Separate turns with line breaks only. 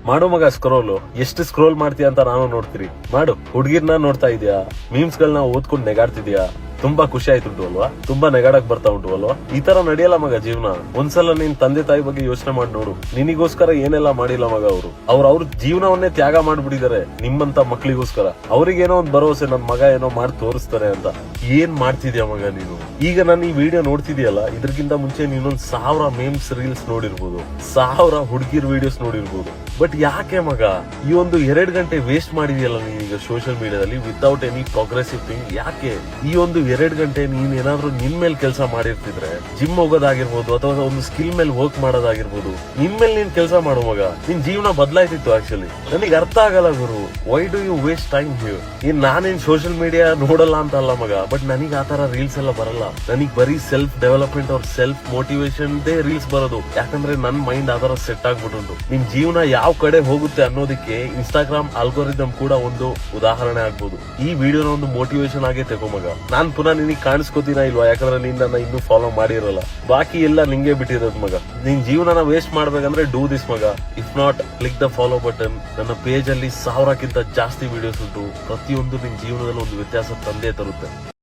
ಮಾಡೋ ಮಗ ಸ್ಕ್ರೋಲ್ ಎಷ್ಟು ಸ್ಕ್ರೋಲ್ ಮಾಡ್ತೀಯ ಅಂತ ನಾನು ನೋಡ್ತೀರಿ. ಮಾಡು. ಹುಡುಗಿರ್ನ ನೋಡ್ತಾ ಇದೀಯಾ, ಮೀಮ್ಸ್ ಗಳನ್ನ ಓದ್ಕೊಂಡು ನೆಗಾಡ್ತಿದ್ಯಾ, ತುಂಬಾ ಖುಷಿ ಆಯ್ತುಂಟು ಅಲ್ವಾ, ತುಂಬಾ ನೆಗಾಡಕ್ ಬರ್ತಾ ಉಂಟು ಅಲ್ವಾ. ಈ ತರ ನಡೆಯಲ್ಲ ಮಗ ಜೀವನ. ಒಂದ್ಸಲ ನೀನ್ ತಂದೆ ತಾಯಿ ಬಗ್ಗೆ ಯೋಚನೆ ಮಾಡಿ ನೋಡು. ನಿನಿಗೋಸ್ಕರ ಏನೆಲ್ಲ ಮಾಡಿಲ್ಲ ಮಗ ಅವರು. ಅವ್ರ ಜೀವನವನ್ನೇ ತ್ಯಾಗ ಮಾಡ್ಬಿಟ್ಟಿದ್ದಾರೆ ನಿಮ್ಮಂತ ಮಕ್ಳಿಗೋಸ್ಕರ. ಅವ್ರಿಗೇನೋ ಒಂದ್ ಭರವಸೆ, ನನ್ ಮಗ ಏನೋ ಮಾಡಿ ತೋರಿಸ್ತಾರೆ ಅಂತ. ಏನ್ ಮಾಡ್ತಿದ್ಯಾ ಮಗ ನೀನು? ಈಗ ನಾನು ಈ ವಿಡಿಯೋ ನೋಡ್ತಿದ್ಯಲ್ಲ, ಇದ್ರಕ್ಕಿಂತ ಮುಂಚೆ ನೀನೊಂದ್ 1000 ಮೇಮ್ಸ್ ರೀಲ್ಸ್ ನೋಡಿರ್ಬೋದು, 1000 ಹುಡುಗಿರ್ ವಿಡಿಯೋಸ್ ನೋಡಿರ್ಬೋದು. ಬಟ್ ಯಾಕೆ ಮಗ ಈ ಒಂದು 2 ಗಂಟೆ ವೇಸ್ಟ್ ಮಾಡಿದ್ಯಲ್ಲ ನೀನೀಗ ಸೋಷಿಯಲ್ ಮೀಡಿಯಾದಲ್ಲಿ ವಿತೌಟ್ ಎನಿ ಪ್ರೋಗ್ರೆಸಿವ್ ಥಿಂಗ್? ಯಾಕೆ ಈ ಒಂದು 2 ಗಂಟೆ ನೀನ್ ಏನಾದ್ರೂ ನಿನ್ ಮೇಲೆ ಕೆಲಸ ಮಾಡಿರ್ತಿದ್ರೆ, ಜಿಮ್ ಹೋಗೋದಾಗಿರ್ಬೋದು ಅಥವಾ ಒಂದು ಸ್ಕಿಲ್ ಮೇಲೆ ವರ್ಕ್ ಮಾಡೋದಾಗಿರ್ಬೋದು, ನಿನ್ ಮೇಲೆ ನೀನ್ ಕೆಲಸ ಮಾಡೋ ಮಗ, ನಿನ್ ಜೀವನ ಬದಲಾಯ್ತಿತ್ತು. ಆಕ್ಚುಲಿ ನನಗೆ ಅರ್ಥ ಆಗಲ್ಲ ಗುರು, why do you waste time here? ನಾನೇನ್ ಸೋಷಿಯಲ್ ಮೀಡಿಯಾ ನೋಡಲ್ಲ ಅಂತ ಅಲ್ಲ ಮಗ, ಬಟ್ ನನಗೆ ಆತರ ರೀಲ್ಸ್ ಎಲ್ಲ ಬರಲ್ಲ. ನನಗೆ ಬರೀ ಸೆಲ್ಫ್ ಡೆವಲಪ್ಮೆಂಟ್ ಅವ್ರ ಸೆಲ್ಫ್ ಮೋಟಿವೇಶನ್ ರೀಲ್ಸ್ ಬರೋದು. ಯಾಕಂದ್ರೆ ನನ್ ಮೈಂಡ್ ಆತರ ಸೆಟ್ ಆಗ್ಬಿಟ್ಟು ನಿಮ್ ಜೀವನ ಯಾವ ಕಡೆ ಹೋಗುತ್ತೆ ಅನ್ನೋದಕ್ಕೆ ಇನ್ಸ್ಟಾಗ್ರಾಮ್ ಆಲ್ಗೋರಿದಮ್ ಕೂಡ ಒಂದು ಉದಾಹರಣೆ ಆಗ್ಬೋದು. ಈ ವಿಡಿಯೋನ ಒಂದು ಮೋಟಿವೇಶನ್ ಆಗೇ ತಗೋ ಮಗ. ನಾನ್ ಪುನಃ ನಿನಗೆ ಕಾಣಿಸ್ಕೋತೀನ ಇಲ್ವಾ? ಯಾಕಂದ್ರೆ ನೀನ್ ನನ್ನ ಇನ್ನೂ ಫಾಲೋ ಮಾಡಿರಲ್ಲ. ಬಾಕಿ ಎಲ್ಲ ನಿಂಗೆ ಬಿಟ್ಟಿರೋದು ಮಗ. ನಿನ್ ಜೀವನನ ವೇಸ್ಟ್ ಮಾಡ್ಬೇಕಂದ್ರೆ ಡೂ ದಿಸ್ ಮಗ. If not, click the follow button. ನನ್ನ ಪೇಜ್ ಅಲ್ಲಿ 1000ಕ್ಕಿಂತ ಜಾಸ್ತಿ ವಿಡಿಯೋಸ್ ಉಂಟು. ಪ್ರತಿಯೊಂದು ನಿನ್ ಜೀವನದಲ್ಲಿ ಒಂದು ವ್ಯತ್ಯಾಸ ತಂದೆ ತರುತ್ತೆ.